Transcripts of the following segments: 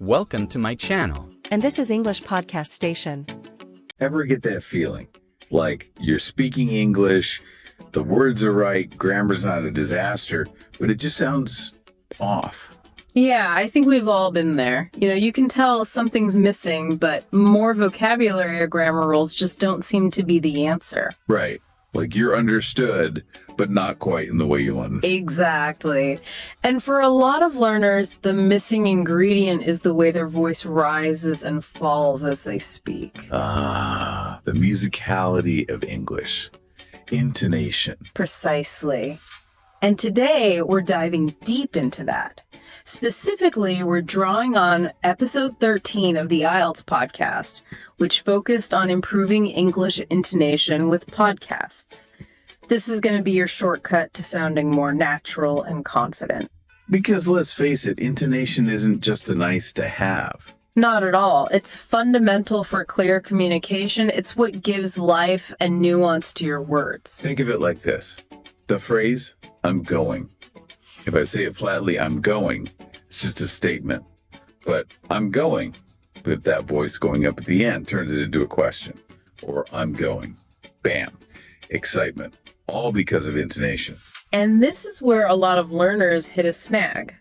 Welcome to my channel. And this is English Podcast Station. Ever get that feeling? Like you're speaking English, the words are right, grammar's not a disaster, but it just sounds off. Yeah, I think we've all been there. You can tell something's missing, but more vocabulary or grammar rules just don't seem to be the answer. Right. Like you're understood, but not quite in the way you want. Exactly. And for a lot of learners, the missing ingredient is the way their voice rises and falls as they speak. The musicality of English. Intonation. Precisely. And today, we're diving deep into that. Specifically, we're drawing on episode 13 of the IELTS podcast, which focused on improving English intonation with podcasts. This is going to be your shortcut to sounding more natural and confident. Because let's face it, intonation isn't just a nice to have. Not at all. It's fundamental for clear communication. It's what gives life and nuance to your words. Think of it like this. The phrase, I'm going. If I say it flatly, I'm going, it's just a statement. But I'm going, with that voice going up at the end, turns it into a question. Or I'm going. Bam. Excitement. All because of intonation. And this is where a lot of learners hit a snag.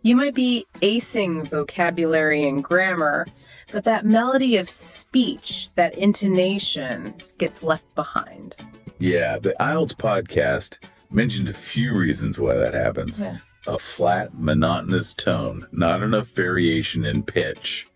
You might be acing vocabulary and grammar, but that melody of speech, that intonation, gets left behind. Yeah, the IELTS podcast mentioned a few reasons why that happens. Yeah. A flat, monotonous tone, not enough variation in pitch.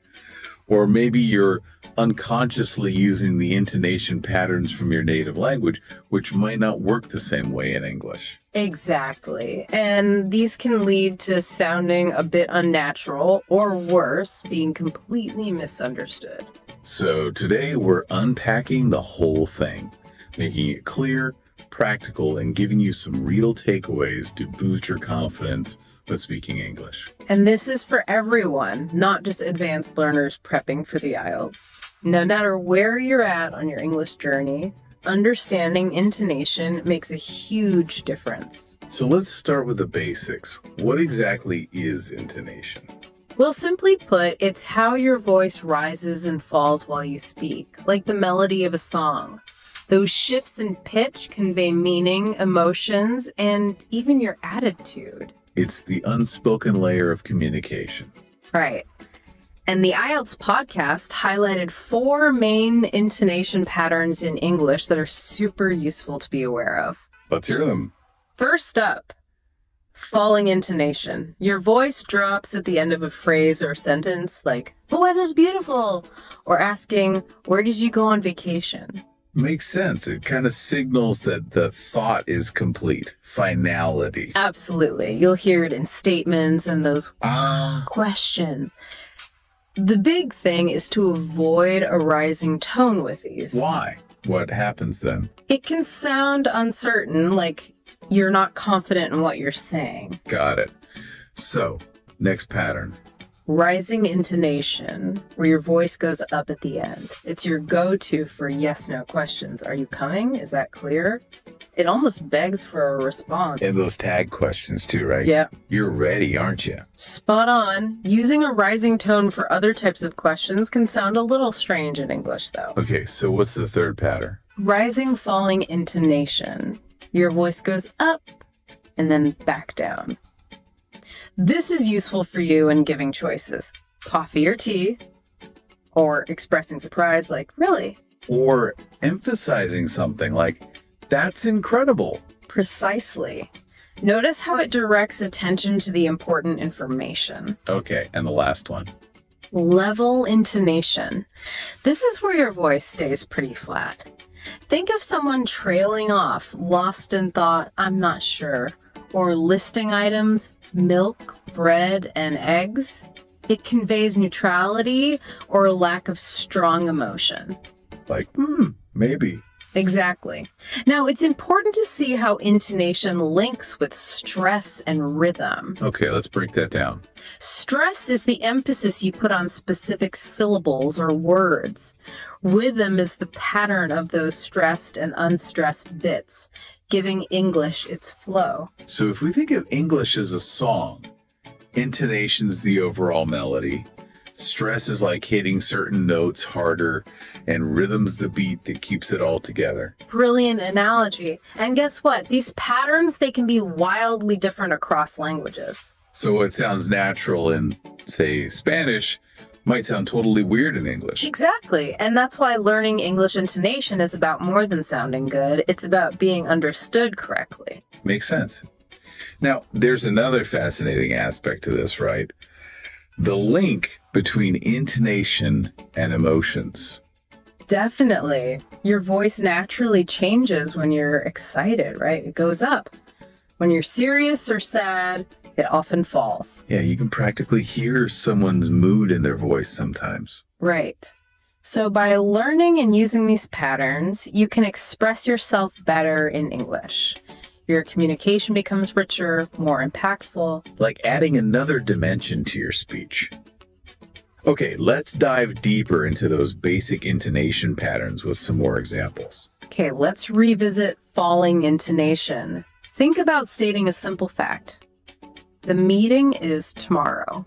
Or maybe you're unconsciously using the intonation patterns from your native language, which might not work the same way in English. Exactly. And these can lead to sounding a bit unnatural, or worse, being completely misunderstood. So today we're unpacking the whole thing, making it clear, practical, and giving you some real takeaways to boost your confidence with speaking English. And this is for everyone, not just advanced learners prepping for the IELTS. No matter where you're at on your English journey, understanding intonation makes a huge difference. So let's start with the basics. What exactly is intonation? Well, simply put, it's how your voice rises and falls while you speak, like the melody of a song. Those shifts in pitch convey meaning, emotions, and even your attitude. It's the unspoken layer of communication. Right. And the IELTS podcast highlighted 4 main intonation patterns in English that are super useful to be aware of. Let's hear them. First up, falling intonation. Your voice drops at the end of a phrase or sentence like, "The weather's beautiful," or asking, "Where did you go on vacation?" Makes sense. It kind of signals that the thought is complete. Finality. Absolutely. You'll hear it in statements and those questions. The big thing is to avoid a rising tone with these. Why? What happens then? It can sound uncertain, like you're not confident in what you're saying. Got it. So, next pattern. Rising intonation, where your voice goes up at the end. It's your go-to for yes/no questions. Are you coming? Is that clear? It almost begs for a response. And those tag questions too, right? Yeah. You're ready, aren't you? Spot on. Using a rising tone for other types of questions can sound a little strange in English, though. Okay, so what's the third pattern? Rising falling intonation. Your voice goes up and then back down. This is useful for you in giving choices. Coffee or tea, or expressing surprise like, "Really?" Or emphasizing something like, "That's incredible." Precisely. Notice how it directs attention to the important information. Okay, and the last one. Level intonation. This is where your voice stays pretty flat. Think of someone trailing off, lost in thought, "I'm not sure," or listing items, milk, bread, and eggs. It conveys neutrality or a lack of strong emotion. Like, maybe. Exactly. Now, it's important to see how intonation links with stress and rhythm. Okay, let's break that down. Stress is the emphasis you put on specific syllables or words. Rhythm is the pattern of those stressed and unstressed bits, giving English its flow. So if we think of English as a song, Intonation's the overall melody. Stress is like hitting certain notes harder, and rhythm's the beat that keeps it all together. Brilliant analogy. And guess what? These patterns, they can be wildly different across languages. So what sounds natural in, say, Spanish might sound totally weird in English. Exactly. And that's why learning English intonation is about more than sounding good. It's about being understood correctly. Makes sense. Now, there's another fascinating aspect to this, right? The link between intonation and emotions. Definitely. Your voice naturally changes when you're excited, right? It goes up. When you're serious or sad, it often falls. Yeah, you can practically hear someone's mood in their voice sometimes. Right. So by learning and using these patterns, you can express yourself better in English. Your communication becomes richer, more impactful. Like adding another dimension to your speech. Okay, let's dive deeper into those basic intonation patterns with some more examples. Okay, let's revisit falling intonation. Think about stating a simple fact. The meeting is tomorrow.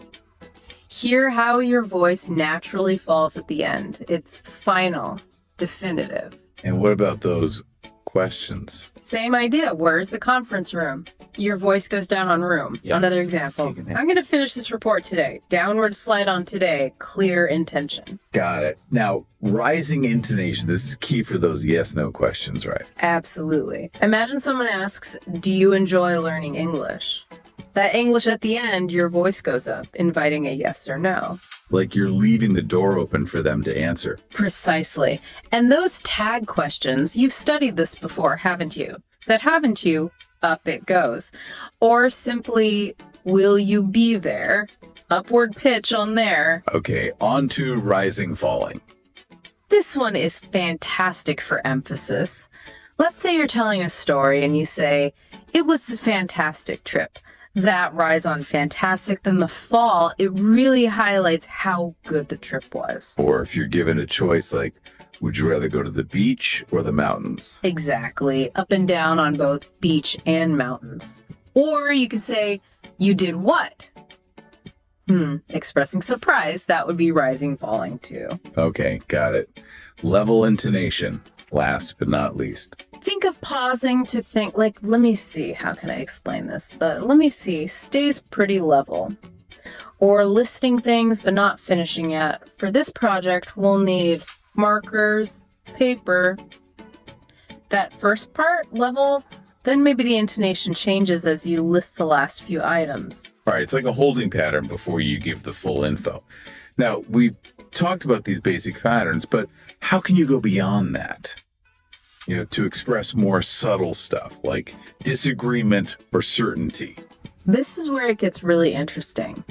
Hear how your voice naturally falls at the end. It's final, definitive. And what about those questions? Same idea. Where's the conference room? Your voice goes down on room. Yep. Another example. I'm going to finish this report today. Downward slide on today. Clear intention. Got it. Now, rising intonation, this is key for those yes-no questions, right? Absolutely. Imagine someone asks, do you enjoy learning English? That English at the end, your voice goes up, inviting a yes or no. Like you're leaving the door open for them to answer. Precisely. And those tag questions, you've studied this before, haven't you? That haven't you, up it goes. Or simply, will you be there? Upward pitch on there. Okay, on to rising falling. This one is fantastic for emphasis. Let's say you're telling a story and you say, it was a fantastic trip. That rise on fantastic, then the fall, it really highlights how good the trip was. Or if you're given a choice like, would you rather go to the beach or the mountains? Exactly. Up and down on both beach and mountains. Or you could say, you did what? Expressing surprise, that would be rising, falling too. Okay, got it. Level intonation, last but not least. Think of pausing to think, like, let me see, how can I explain this? The let me see stays pretty level. Or listing things but not finishing yet. For this project, we'll need markers, paper. That first part, level, then maybe the intonation changes as you list the last few items. All right, it's like a holding pattern before you give the full info. Now, we've talked about these basic patterns, but how can you go beyond that? You know, to express more subtle stuff like disagreement or certainty. This is where it gets really interesting.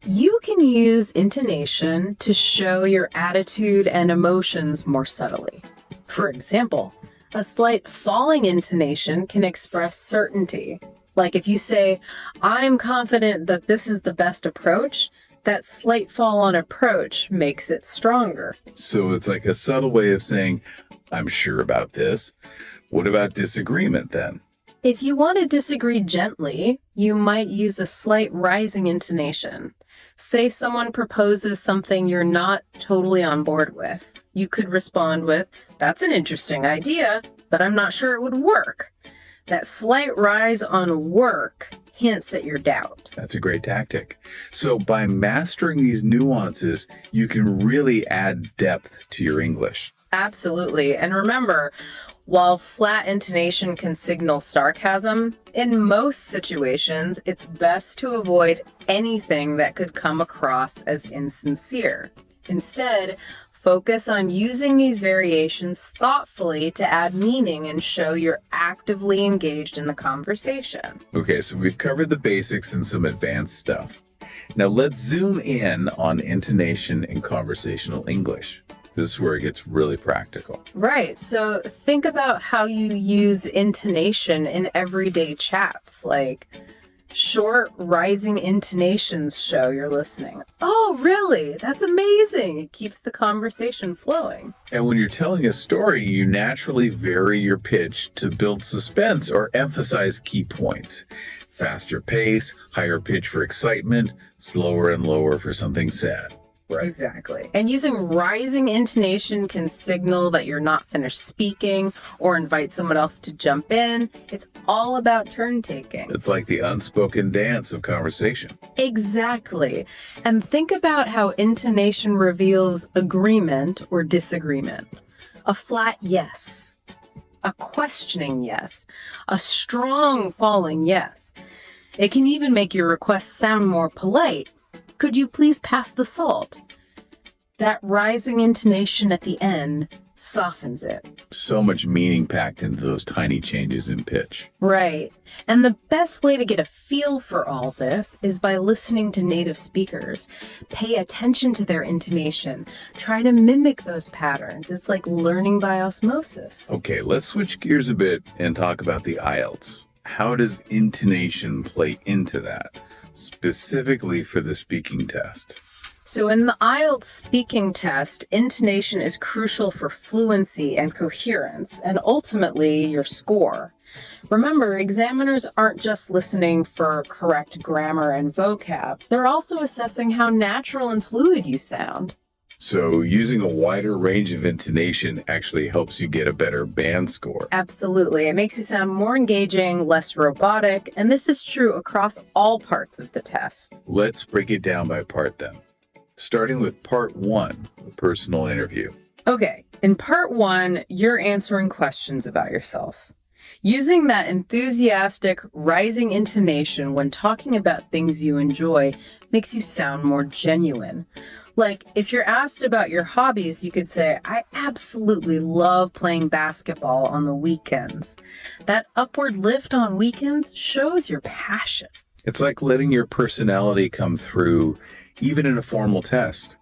You can use intonation to show your attitude and emotions more subtly. For example, a slight falling intonation can express certainty. Like if you say, I'm confident that this is the best approach, that slight fall on approach makes it stronger. So it's like a subtle way of saying, I'm sure about this. What about disagreement then? If you want to disagree gently, you might use a slight rising intonation. Say someone proposes something you're not totally on board with. You could respond with, that's an interesting idea, but I'm not sure it would work. That slight rise on work hints at your doubt. That's a great tactic. So by mastering these nuances, you can really add depth to your English. Absolutely. And remember, while flat intonation can signal sarcasm, in most situations, it's best to avoid anything that could come across as insincere. Instead, focus on using these variations thoughtfully to add meaning and show you're actively engaged in the conversation. Okay, so we've covered the basics and some advanced stuff. Now let's zoom in on intonation in conversational English. This is where it gets really practical. Right. So think about how you use intonation in everyday chats, like short rising intonations show you're listening. Oh, really? That's amazing. It keeps the conversation flowing. And when you're telling a story, you naturally vary your pitch to build suspense or emphasize key points. Faster pace, higher pitch for excitement, slower and lower for something sad. Right. Exactly. And using rising intonation can signal that you're not finished speaking or invite someone else to jump in. It's all about turn taking. It's like the unspoken dance of conversation. Exactly. And think about how intonation reveals agreement or disagreement. A flat yes, a questioning yes, a strong falling yes. It can even make your request sound more polite. Could you please pass the salt? That rising intonation at the end softens it. So much meaning packed into those tiny changes in pitch. Right. And the best way to get a feel for all this is by listening to native speakers. Pay attention to their intonation. Try to mimic those patterns. It's like learning by osmosis. Okay, let's switch gears a bit and talk about the IELTS. How does intonation play into that, specifically for the speaking test? So in the IELTS speaking test, intonation is crucial for fluency and coherence, and ultimately your score. Remember, examiners aren't just listening for correct grammar and vocab. They're also assessing how natural and fluid you sound. So using a wider range of intonation actually helps you get a better band score. Absolutely. It makes you sound more engaging, less robotic, and this is true across all parts of the test. Let's break it down by part then. Starting with part 1, the personal interview. Okay, in part 1, you're answering questions about yourself. Using that enthusiastic, rising intonation when talking about things you enjoy makes you sound more genuine. Like, if you're asked about your hobbies, you could say, I absolutely love playing basketball on the weekends. That upward lift on weekends shows your passion. It's like letting your personality come through even in a formal test.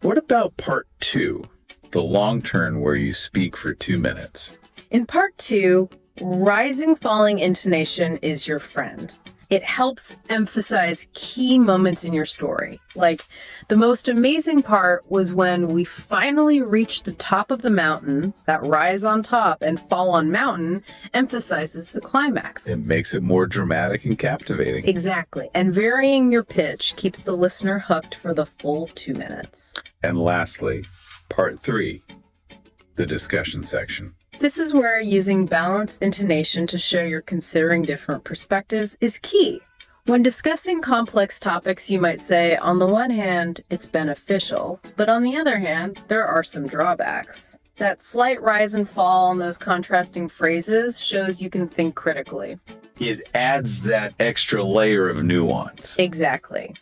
What about part 2, the long turn where you speak for 2 minutes? In part 2, rising falling intonation is your friend. It helps emphasize key moments in your story. Like, the most amazing part was when we finally reached the top of the mountain. That rise on top and fall on mountain emphasizes the climax. It makes it more dramatic and captivating. Exactly. And varying your pitch keeps the listener hooked for the full 2 minutes. And lastly, part 3, the discussion section. This is where using balanced intonation to show you're considering different perspectives is key. When discussing complex topics, you might say, on the one hand, it's beneficial, but on the other hand, there are some drawbacks. That slight rise and fall on those contrasting phrases shows you can think critically. It adds that extra layer of nuance. Exactly.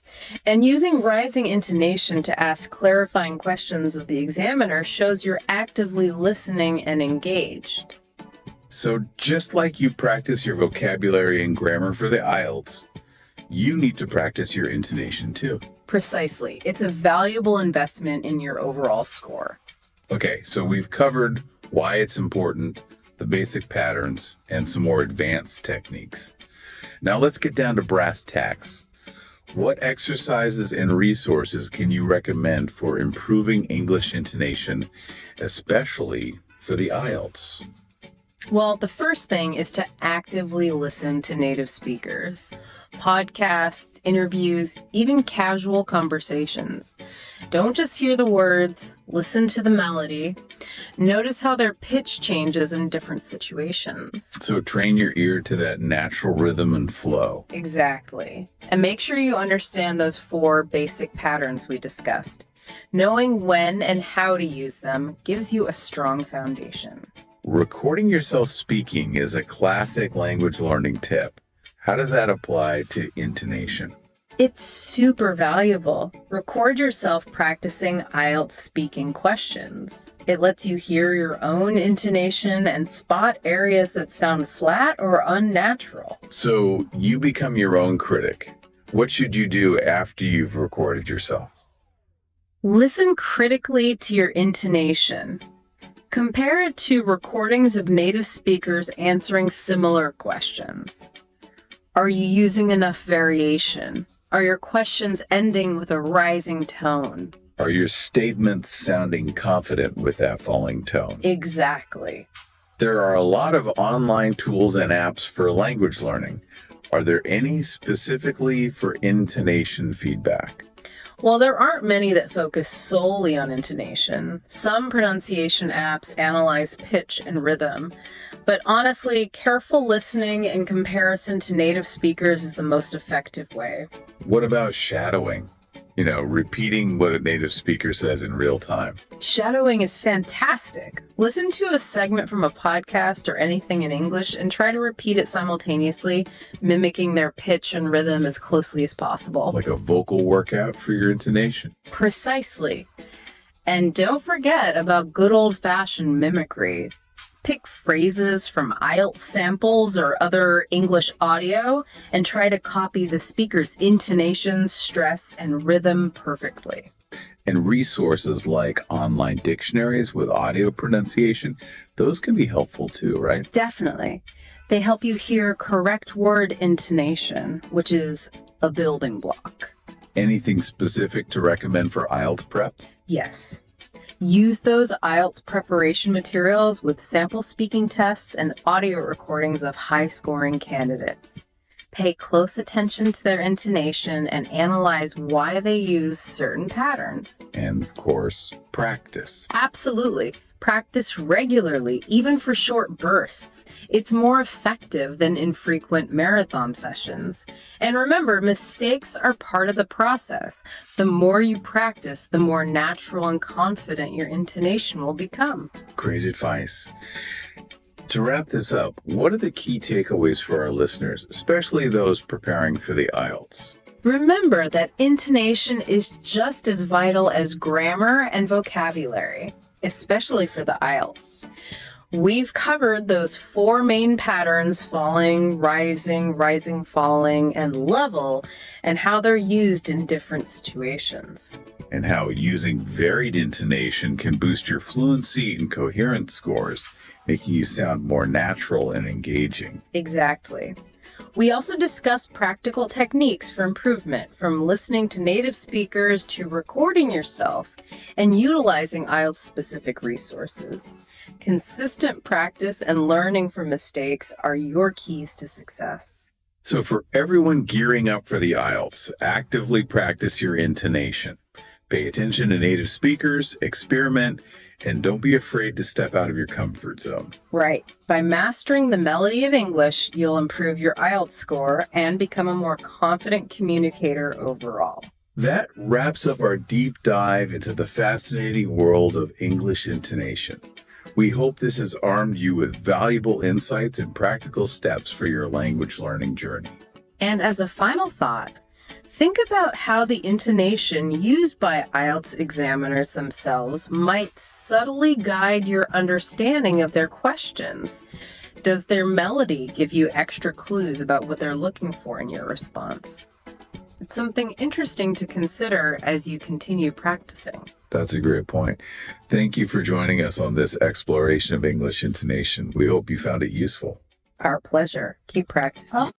And using rising intonation to ask clarifying questions of the examiner shows you're actively listening and engaged. So just like you practice your vocabulary and grammar for the IELTS, you need to practice your intonation too. Precisely. It's a valuable investment in your overall score. Okay, so we've covered why it's important, the basic patterns, and some more advanced techniques. Now let's get down to brass tacks. What exercises and resources can you recommend for improving English intonation, especially for the IELTS? Well, the first thing is to actively listen to native speakers. Podcasts, interviews, even casual conversations. Don't just hear the words, listen to the melody. Notice how their pitch changes in different situations. So train your ear to that natural rhythm and flow. Exactly. And make sure you understand those 4 basic patterns we discussed. Knowing when and how to use them gives you a strong foundation. Recording yourself speaking is a classic language learning tip. How does that apply to intonation? It's super valuable. Record yourself practicing IELTS speaking questions. It lets you hear your own intonation and spot areas that sound flat or unnatural. So you become your own critic. What should you do after you've recorded yourself? Listen critically to your intonation. Compare it to recordings of native speakers answering similar questions. Are you using enough variation? Are your questions ending with a rising tone? Are your statements sounding confident with that falling tone? Exactly. There are a lot of online tools and apps for language learning. Are there any specifically for intonation feedback? While there aren't many that focus solely on intonation, some pronunciation apps analyze pitch and rhythm. But honestly, careful listening in comparison to native speakers is the most effective way. What about shadowing? Repeating what a native speaker says in real time. Shadowing is fantastic. Listen to a segment from a podcast or anything in English and try to repeat it simultaneously, mimicking their pitch and rhythm as closely as possible. Like a vocal workout for your intonation. Precisely. And don't forget about good old-fashioned mimicry. Pick phrases from IELTS samples or other English audio and try to copy the speaker's intonations, stress, and rhythm perfectly. And resources like online dictionaries with audio pronunciation, those can be helpful too, right? Definitely. They help you hear correct word intonation, which is a building block. Anything specific to recommend for IELTS prep? Yes. Use those IELTS preparation materials with sample speaking tests and audio recordings of high-scoring candidates. Pay close attention to their intonation and analyze why they use certain patterns. And of course, practice. Absolutely. Practice regularly, even for short bursts. It's more effective than infrequent marathon sessions. And remember, mistakes are part of the process. The more you practice, the more natural and confident your intonation will become. Great advice. To wrap this up, what are the key takeaways for our listeners, especially those preparing for the IELTS? Remember that intonation is just as vital as grammar and vocabulary, especially for the IELTS. We've covered those 4 main patterns: falling, rising, falling, and level, and how they're used in different situations. And how using varied intonation can boost your fluency and coherence scores, making you sound more natural and engaging. Exactly. We also discuss practical techniques for improvement, from listening to native speakers to recording yourself and utilizing IELTS-specific resources. Consistent practice and learning from mistakes are your keys to success. So for everyone gearing up for the IELTS, actively practice your intonation. Pay attention to native speakers, experiment, and don't be afraid to step out of your comfort zone. Right. By mastering the melody of English, you'll improve your IELTS score and become a more confident communicator overall. That wraps up our deep dive into the fascinating world of English intonation. We hope this has armed you with valuable insights and practical steps for your language learning journey. And as a final thought, think about how the intonation used by IELTS examiners themselves might subtly guide your understanding of their questions. Does their melody give you extra clues about what they're looking for in your response? It's something interesting to consider as you continue practicing. That's a great point. Thank you for joining us on this exploration of English intonation. We hope you found it useful. Our pleasure. Keep practicing.